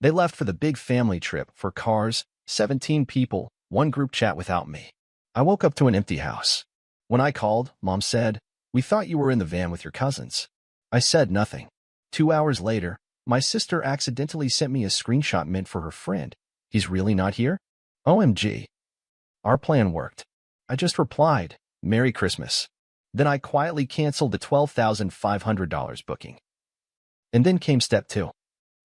They left for the big family trip for cars, 17 people, one group chat without me. I woke up to an empty house. When I called, Mom said, "We thought you were in the van with your cousins." I said nothing. 2 hours later, my sister accidentally sent me a screenshot meant for her friend. "He's really not here? OMG. Our plan worked." I just replied, "Merry Christmas." Then I quietly canceled the $12,500 booking. And then came step 2.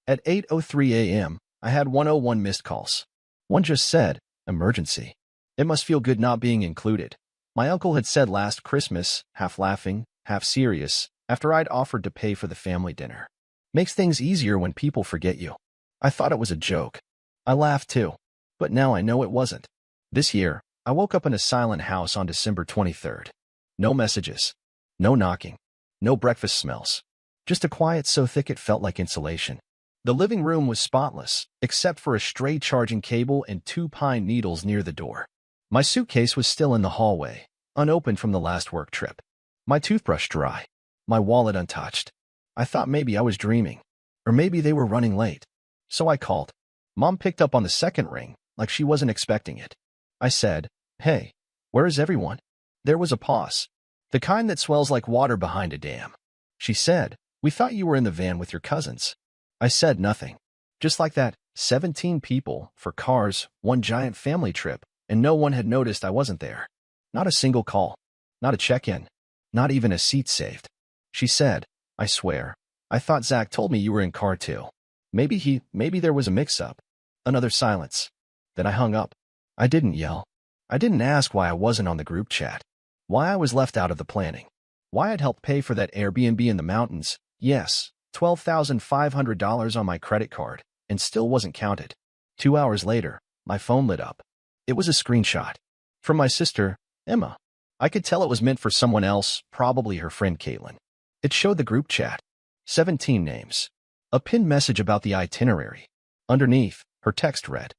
At 8:03 a.m., I had 101 missed calls. One just said, "Emergency." It must feel good not being included. My uncle had said last Christmas, half laughing, half serious, after I'd offered to pay for the family dinner. Makes things easier when people forget you. I thought it was a joke. I laughed too. But now I know it wasn't. This year, I woke up in a silent house on December 23rd. No messages. No knocking. No breakfast smells. Just a quiet so thick it felt like insulation. The living room was spotless, except for a stray charging cable and 2 pine needles near the door. My suitcase was still in the hallway, unopened from the last work trip. My toothbrush dry. My wallet untouched. I thought maybe I was dreaming. Or maybe they were running late. So I called. Mom picked up on the second ring, like she wasn't expecting it. I said, "Hey, where is everyone?" There was a pause. The kind that swells like water behind a dam. She said, "We thought you were in the van with your cousins." I said nothing. Just like that, 17 people, for cars, one giant family trip, and no one had noticed I wasn't there. Not a single call. Not a check-in. Not even a seat saved. She said, "I swear, I thought Zach told me you were in car too. Maybe there was a mix-up." Another silence. Then I hung up. I didn't yell. I didn't ask why I wasn't on the group chat. Why I was left out of the planning. Why I'd helped pay for that Airbnb in the mountains. Yes, $12,500 on my credit card, and still wasn't counted. 2 hours later, my phone lit up. It was a screenshot. From my sister, Emma. I could tell it was meant for someone else, probably her friend Caitlin. It showed the group chat. 17 names. A pinned message about the itinerary. Underneath, her text read,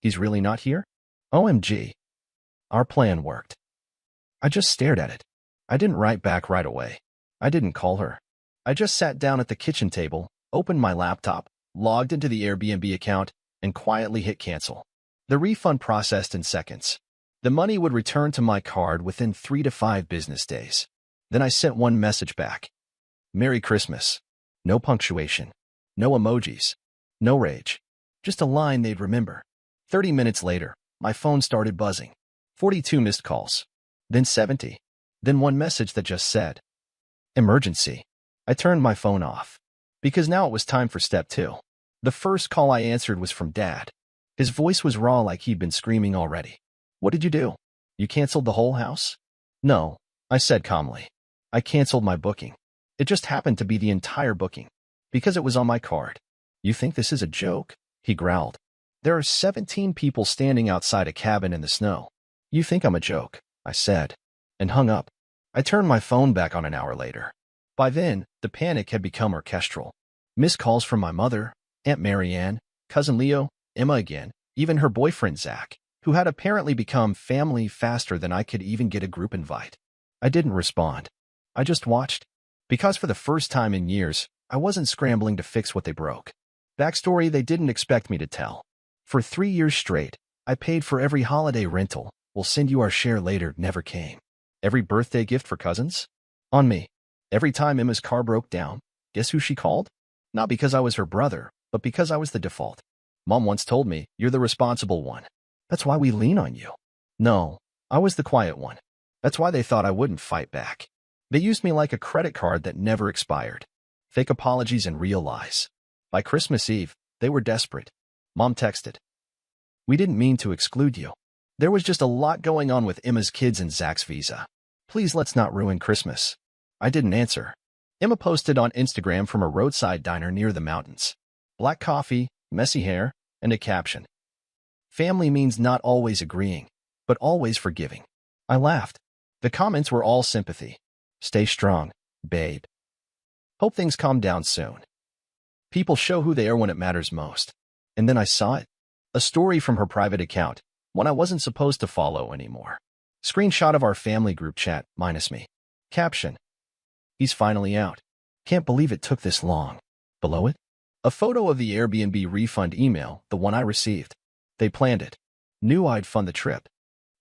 "He's really not here? OMG. Our plan worked." I just stared at it. I didn't write back right away. I didn't call her. I just sat down at the kitchen table, opened my laptop, logged into the Airbnb account, and quietly hit cancel. The refund processed in seconds. The money would return to my card within 3 to 5 business days. Then I sent one message back. "Merry Christmas." No punctuation. No emojis. No rage. Just a line they'd remember. 30 minutes later, my phone started buzzing. 42 missed calls. Then 70. Then one message that just said, "Emergency." I turned my phone off. Because now it was time for step 2. The first call I answered was from Dad. His voice was raw like he'd been screaming already. "What did you do? You canceled the whole house?" "No," I said calmly. "I canceled my booking. It just happened to be the entire booking. Because it was on my card." "You think this is a joke?" he growled. "There are 17 people standing outside a cabin in the snow. You think I'm a joke," I said, and hung up. I turned my phone back on an hour later. By then, the panic had become orchestral. Missed calls from my mother, Aunt Marianne, Cousin Leo, Emma again, even her boyfriend Zach, who had apparently become family faster than I could even get a group invite. I didn't respond. I just watched. Because for the first time in years, I wasn't scrambling to fix what they broke. Backstory they didn't expect me to tell. For 3 years straight, I paid for every holiday rental. "We'll send you our share later" never came. Every birthday gift for cousins? On me. Every time Emma's car broke down, guess who she called? Not because I was her brother, but because I was the default. Mom once told me, "You're the responsible one. That's why we lean on you." No, I was the quiet one. That's why they thought I wouldn't fight back. They used me like a credit card that never expired. Fake apologies and real lies. By Christmas Eve, they were desperate. Mom texted, "We didn't mean to exclude you. There was just a lot going on with Emma's kids and Zach's visa. Please let's not ruin Christmas." I didn't answer. Emma posted on Instagram from a roadside diner near the mountains. Black coffee, messy hair, and a caption. "Family means not always agreeing, but always forgiving." I laughed. The comments were all sympathy. "Stay strong, babe. Hope things calm down soon. People show who they are when it matters most." And then I saw it. A story from her private account, one I wasn't supposed to follow anymore. Screenshot of our family group chat, minus me. Caption. "He's finally out. Can't believe it took this long." Below it, A photo of the Airbnb refund email, the one I received. They planned it. Knew I'd fund the trip.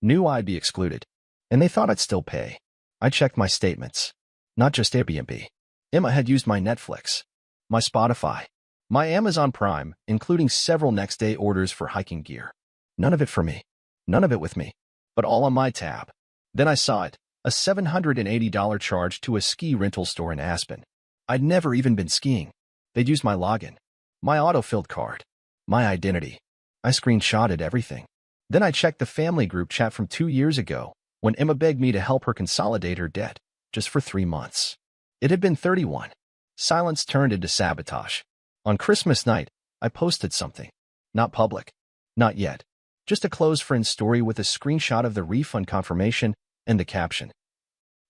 Knew I'd be excluded. And they thought I'd still pay. I checked my statements. Not just Airbnb. Emma had used my Netflix, my Spotify, my Amazon Prime, including several next-day orders for hiking gear. None of it for me. None of it with me. But all on my tab. Then I saw it. A $780 charge to a ski rental store in Aspen. I'd never even been skiing. They'd used my login, my auto-filled card, my identity. I screenshotted everything. Then I checked the family group chat from 2 years ago when Emma begged me to help her consolidate her debt, just for 3 months. It had been 31. Silence turned into sabotage. On Christmas night, I posted something. Not public. Not yet. Just a close friend story with a screenshot of the refund confirmation and the caption.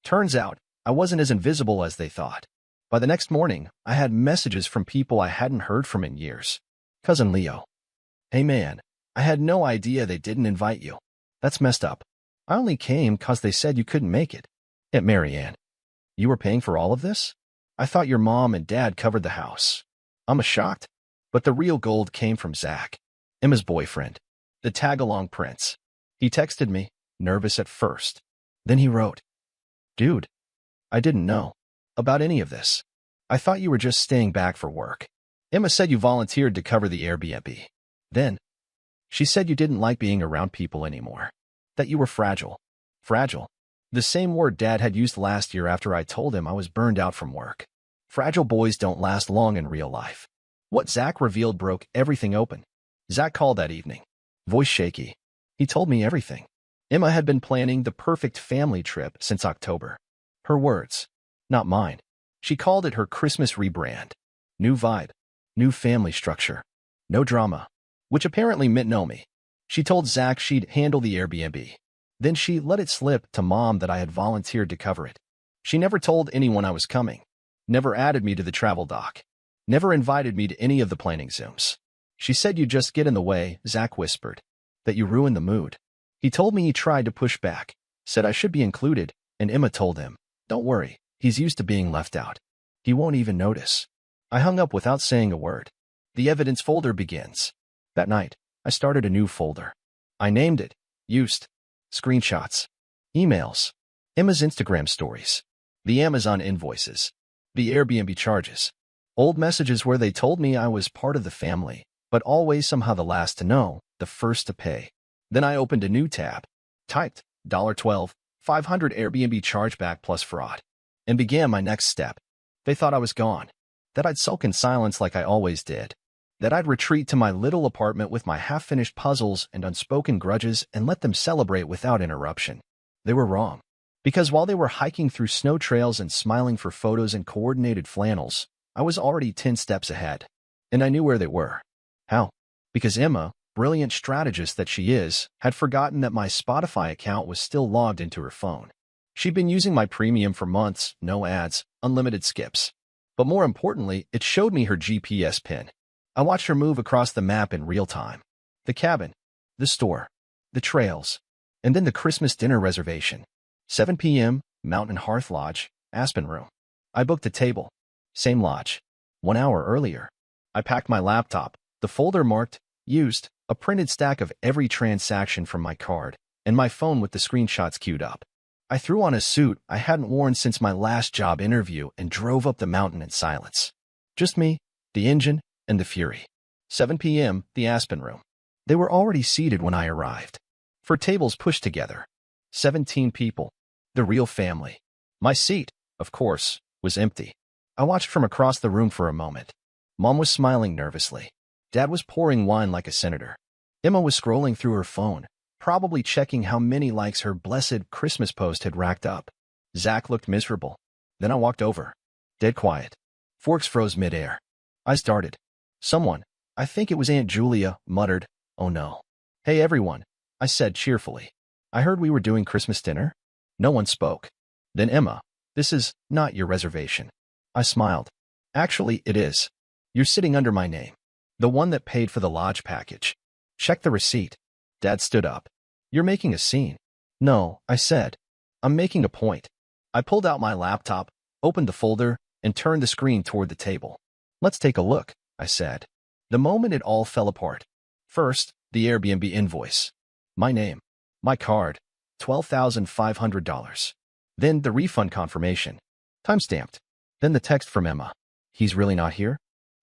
Turns out, I wasn't as invisible as they thought. By the next morning, I had messages from people I hadn't heard from in years. Cousin Leo. Hey man, I had no idea they didn't invite you. That's messed up. I only came 'cause they said you couldn't make it. Aunt Marianne. You were paying for all of this? I thought your mom and dad covered the house. I'm shocked. But the real gold came from Zach, Emma's boyfriend, the tag-along prince. He texted me, nervous at first. Then he wrote, Dude, I didn't know about any of this. I thought you were just staying back for work. Emma said you volunteered to cover the Airbnb. Then, she said you didn't like being around people anymore. That you were fragile. Fragile. The same word Dad had used last year after I told him I was burned out from work. Fragile boys don't last long in real life. What Zach revealed broke everything open. Zach called that evening, voice shaky. He told me everything. Emma had been planning the perfect family trip since October. Her words, not mine. She called it her Christmas rebrand. New vibe, new family structure, no drama, which apparently meant no me. She told Zach she'd handle the Airbnb. Then she let it slip to Mom that I had volunteered to cover it. She never told anyone I was coming, never added me to the travel doc, never invited me to any of the planning Zooms. She said you'd just get in the way, Zach whispered, that you ruined the mood. He told me he tried to push back, said I should be included, and Emma told him, don't worry, he's used to being left out. He won't even notice. I hung up without saying a word. The evidence folder begins. That night, I started a new folder. I named it, Used, Screenshots, Emails, Emma's Instagram stories, the Amazon invoices, the Airbnb charges, old messages where they told me I was part of the family, but always somehow the last to know, the first to pay. Then I opened a new tab, typed $12, 500 Airbnb chargeback plus fraud, and began my next step. They thought I was gone, that I'd sulk in silence like I always did, that I'd retreat to my little apartment with my half-finished puzzles and unspoken grudges and let them celebrate without interruption. They were wrong. Because while they were hiking through snow trails and smiling for photos and coordinated flannels, I was already 10 steps ahead. And I knew where they were. How? Because Emma, brilliant strategist that she is, had forgotten that my Spotify account was still logged into her phone. She'd been using my premium for months, no ads, unlimited skips. But more importantly, it showed me her GPS pin. I watched her move across the map in real time. The cabin, the store, the trails, and then the Christmas dinner reservation. 7 p.m., Mountain Hearth Lodge, Aspen Room. I booked a table. Same lodge. 1 hour earlier. I packed my laptop, the folder marked, Used, a printed stack of every transaction from my card, and my phone with the screenshots queued up. I threw on a suit I hadn't worn since my last job interview and drove up the mountain in silence. Just me, the engine, and the fury. 7 p.m., the Aspen Room. They were already seated when I arrived. 4 tables pushed together. 17 people. The real family. My seat, of course, was empty. I watched from across the room for a moment. Mom was smiling nervously. Dad was pouring wine like a senator. Emma was scrolling through her phone, probably checking how many likes her blessed Christmas post had racked up. Zach looked miserable. Then I walked over. Dead quiet. Forks froze midair. I started. Someone, I think it was Aunt Julia, muttered, "Oh no." "Hey everyone," I said cheerfully. "I heard we were doing Christmas dinner." No one spoke. Then Emma, "This is not your reservation." I smiled. "Actually, it is. You're sitting under my name. The one that paid for the lodge package. Check the receipt." Dad stood up. "You're making a scene." "No," I said. "I'm making a point." I pulled out my laptop, opened the folder, and turned the screen toward the table. "Let's take a look." I said. The moment it all fell apart. First, the Airbnb invoice. My name. My card. $12,500. Then the refund confirmation. Timestamped. Then the text from Emma. He's really not here?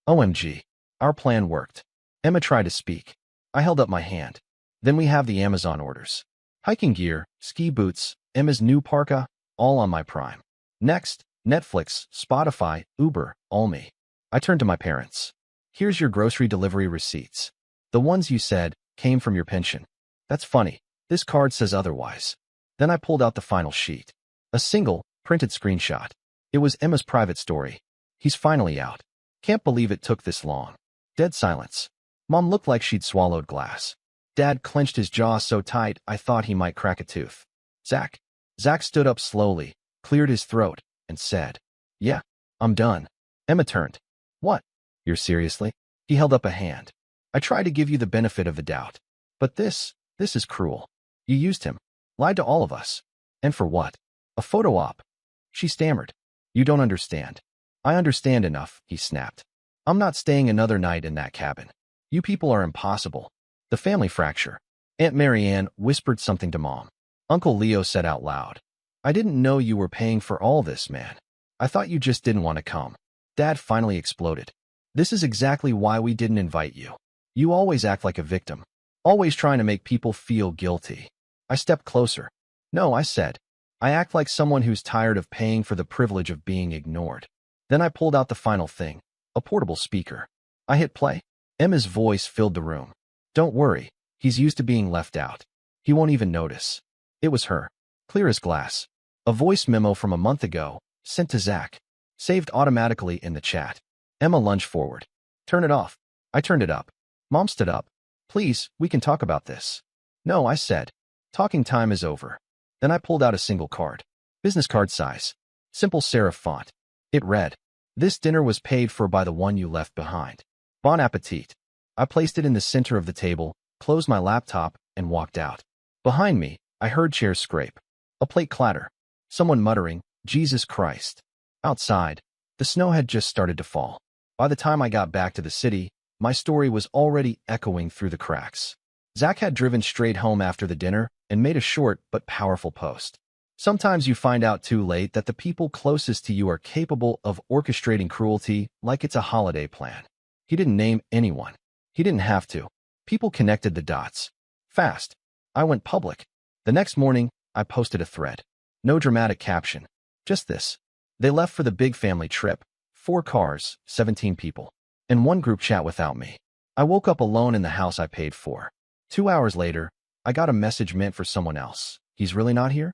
OMG. Our plan worked. Emma tried to speak. I held up my hand. Then we have the Amazon orders. Hiking gear, ski boots, Emma's new parka, all on my Prime. Next, Netflix, Spotify, Uber, all me. I turned to my parents. Here's your grocery delivery receipts. The ones you said came from your pension. That's funny. This card says otherwise. Then I pulled out the final sheet. A single, printed screenshot. It was Emma's private story. He's finally out. Can't believe it took this long. Dead silence. Mom looked like she'd swallowed glass. Dad clenched his jaw so tight I thought he might crack a tooth. Zach. Zach stood up slowly, cleared his throat, and said, Yeah, I'm done. Emma turned. What? You're seriously? He held up a hand. I tried to give you the benefit of the doubt. But this is cruel. You used him. Lied to all of us. And for what? A photo op. She stammered. You don't understand. I understand enough, he snapped. I'm not staying another night in that cabin. You people are impossible. The family fracture. Aunt Marianne whispered something to Mom. Uncle Leo said out loud. I didn't know you were paying for all this, man. I thought you just didn't want to come. Dad finally exploded. This is exactly why we didn't invite you. You always act like a victim. Always trying to make people feel guilty. I stepped closer. No, I said. I act like someone who's tired of paying for the privilege of being ignored. Then I pulled out the final thing. A portable speaker. I hit play. Emma's voice filled the room. Don't worry. He's used to being left out. He won't even notice. It was her. Clear as glass. A voice memo from a month ago, sent to Zach. Saved automatically in the chat. Emma lunged forward. Turn it off. I turned it up. Mom stood up. Please, we can talk about this. No, I said. Talking time is over. Then I pulled out a single card. Business card size. Simple serif font. It read, This dinner was paid for by the one you left behind. Bon appetit. I placed it in the center of the table, closed my laptop, and walked out. Behind me, I heard chairs scrape. A plate clatter. Someone muttering, Jesus Christ. Outside, the snow had just started to fall. By the time I got back to the city, my story was already echoing through the cracks. Zach had driven straight home after the dinner and made a short but powerful post. Sometimes you find out too late that the people closest to you are capable of orchestrating cruelty like it's a holiday plan. He didn't name anyone. He didn't have to. People connected the dots. Fast. I went public. The next morning, I posted a thread. No dramatic caption. Just this. They left for the big family trip. 4 cars, 17 people. And one group chat without me. I woke up alone in the house I paid for. 2 hours later, I got a message meant for someone else. He's really not here?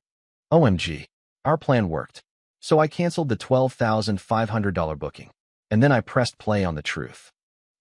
OMG. Our plan worked. So I canceled the $12,500 booking. And then I pressed play on the truth.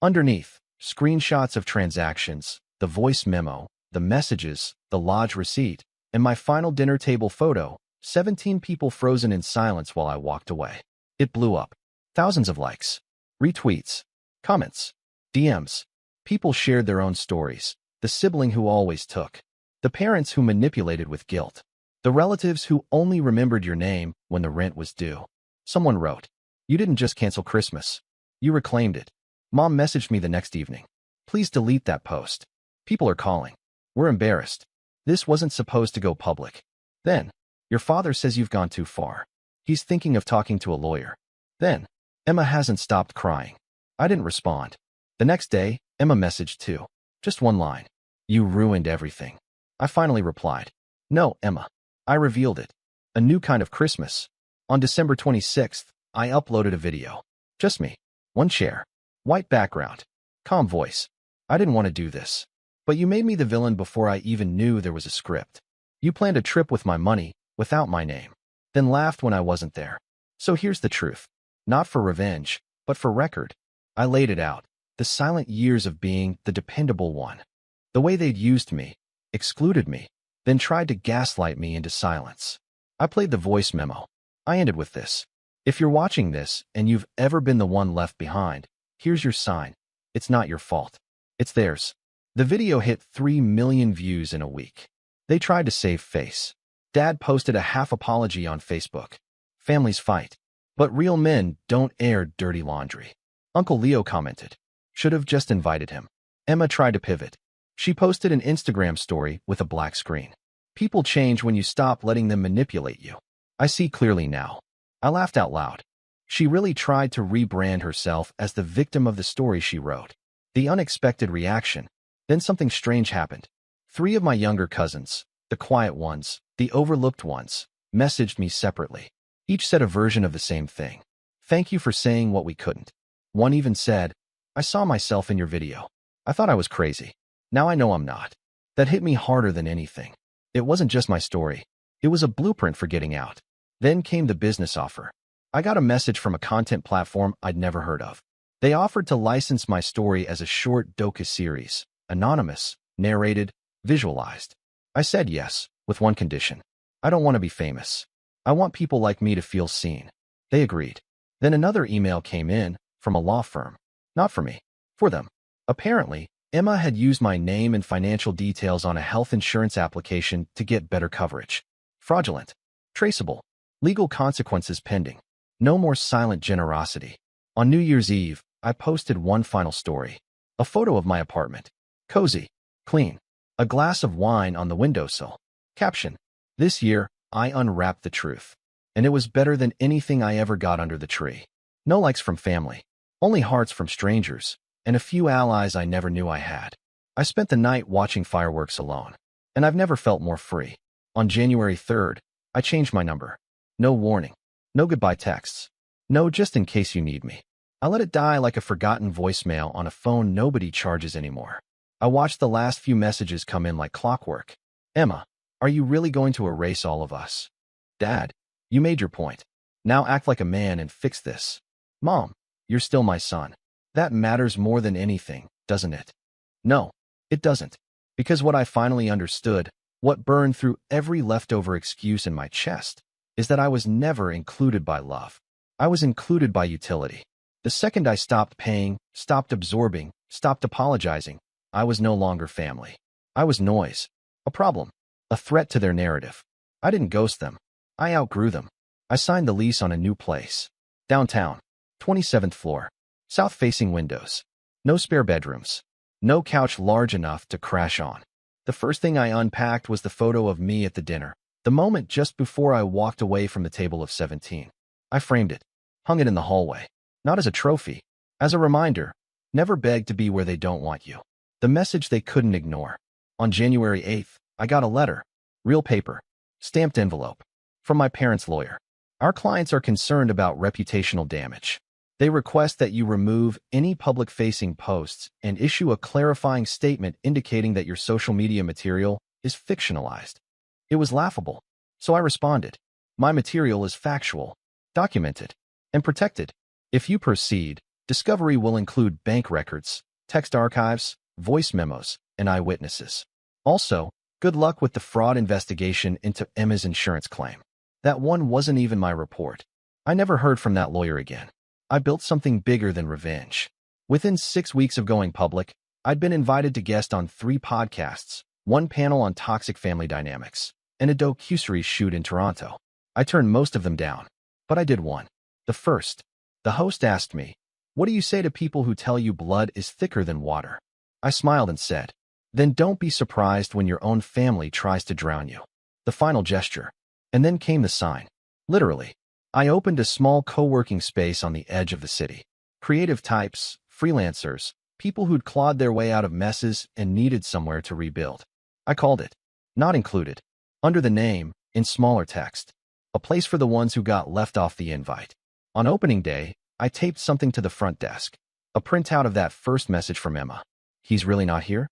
Underneath, screenshots of transactions, the voice memo, the messages, the lodge receipt, and my final dinner table photo, 17 people frozen in silence while I walked away. It blew up. Thousands of likes, retweets, comments, DMs. People shared their own stories. The sibling who always took. The parents who manipulated with guilt. The relatives who only remembered your name when the rent was due. Someone wrote, You didn't just cancel Christmas. You reclaimed it. Mom messaged me the next evening. Please delete that post. People are calling. We're embarrassed. This wasn't supposed to go public. Then, your father says you've gone too far. He's thinking of talking to a lawyer. Then, Emma hasn't stopped crying. I didn't respond. The next day, Emma messaged too. Just one line. You ruined everything. I finally replied. No, Emma. I revealed it. A new kind of Christmas. On December 26th, I uploaded a video. Just me. One chair. White background. Calm voice. I didn't want to do this. But you made me the villain before I even knew there was a script. You planned a trip with my money, without my name. Then laughed when I wasn't there. So here's the truth. Not for revenge, but for record. I laid it out. The silent years of being the dependable one. The way they'd used me, excluded me, then tried to gaslight me into silence. I played the voice memo. I ended with this. If you're watching this and you've ever been the one left behind, here's your sign. It's not your fault. It's theirs. The video hit 3 million views in a week. They tried to save face. Dad posted a half apology on Facebook. Families fight. But real men don't air dirty laundry. Uncle Leo commented. Should have just invited him. Emma tried to pivot. She posted an Instagram story with a black screen. People change when you stop letting them manipulate you. I see clearly now. I laughed out loud. She really tried to rebrand herself as the victim of the story she wrote. The unexpected reaction. Then something strange happened. 3 of my younger cousins, the quiet ones, the overlooked ones, messaged me separately. Each said a version of the same thing. Thank you for saying what we couldn't. One even said, I saw myself in your video. I thought I was crazy. Now I know I'm not. That hit me harder than anything. It wasn't just my story. It was a blueprint for getting out. Then came the business offer. I got a message from a content platform I'd never heard of. They offered to license my story as a short docu-series, anonymous, narrated, visualized. I said yes, with one condition. I don't want to be famous. I want people like me to feel seen. They agreed. Then another email came in from a law firm. Not for me. For them. Apparently, Emma had used my name and financial details on a health insurance application to get better coverage. Fraudulent. Traceable. Legal consequences pending. No more silent generosity. On New Year's Eve, I posted one final story. A photo of my apartment. Cozy. Clean. A glass of wine on the windowsill. Caption. This year, I unwrapped the truth. And it was better than anything I ever got under the tree. No likes from family. Only hearts from strangers. And a few allies I never knew I had. I spent the night watching fireworks alone. And I've never felt more free. On January 3rd, I changed my number. No warning. No goodbye texts. No just in case you need me. I let it die like a forgotten voicemail on a phone nobody charges anymore. I watched the last few messages come in like clockwork. Emma, are you really going to erase all of us? Dad, you made your point. Now act like a man and fix this. Mom, you're still my son. That matters more than anything, doesn't it? No, it doesn't. Because what I finally understood, what burned through every leftover excuse in my chest, is that I was never included by love. I was included by utility. The second I stopped paying, stopped absorbing, stopped apologizing, I was no longer family. I was noise. A problem. A threat to their narrative. I didn't ghost them. I outgrew them. I signed the lease on a new place. Downtown. 27th floor. South-facing windows. No spare bedrooms. No couch large enough to crash on. The first thing I unpacked was the photo of me at the dinner. The moment just before I walked away from the table of 17. I framed it. Hung it in the hallway. Not as a trophy. As a reminder. Never beg to be where they don't want you. The message they couldn't ignore. On January 8th, I got a letter. Real paper. Stamped envelope. From my parents' lawyer. Our clients are concerned about reputational damage. They request that you remove any public-facing posts and issue a clarifying statement indicating that your social media material is fictionalized. It was laughable. So I responded. My material is factual, documented, and protected. If you proceed, discovery will include bank records, text archives, voice memos, and eyewitnesses. Also, good luck with the fraud investigation into Emma's insurance claim. That one wasn't even my report. I never heard from that lawyer again. I built something bigger than revenge. Within 6 weeks of going public, I'd been invited to guest on 3 podcasts, 1 panel on toxic family dynamics, and a docuseries shoot in Toronto. I turned most of them down, but I did one. The first. The host asked me, "What do you say to people who tell you blood is thicker than water?" I smiled and said, "Then don't be surprised when your own family tries to drown you." The final gesture. And then came the sign. Literally. I opened a small co-working space on the edge of the city. Creative types, freelancers, people who'd clawed their way out of messes and needed somewhere to rebuild. I called it Not Included. Under the name, in smaller text. A place for the ones who got left off the invite. On opening day, I taped something to the front desk. A printout of that first message from Emma. He's really not here?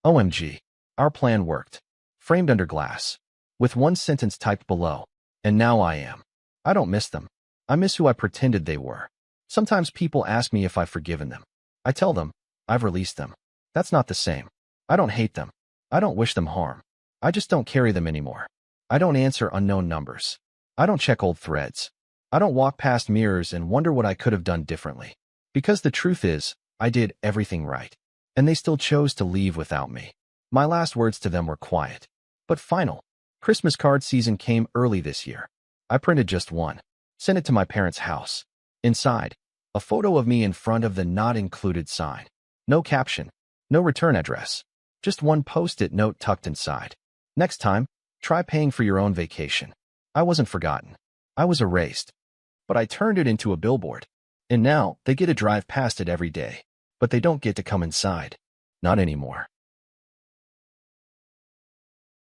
OMG. Our plan worked. Framed under glass. With one sentence typed below. And now I am. I don't miss them. I miss who I pretended they were. Sometimes people ask me if I've forgiven them. I tell them, I've released them. That's not the same. I don't hate them. I don't wish them harm. I just don't carry them anymore. I don't answer unknown numbers. I don't check old threads. I don't walk past mirrors and wonder what I could have done differently. Because the truth is, I did everything right. And they still chose to leave without me. My last words to them were quiet, but final. Christmas card season came early this year. I printed just one. Sent it to my parents' house. Inside, a photo of me in front of the Not Included sign. No caption. No return address. Just one post-it note tucked inside. Next time, try paying for your own vacation. I wasn't forgotten. I was erased. But I turned it into a billboard. And now, they get to drive past it every day. But they don't get to come inside. Not anymore.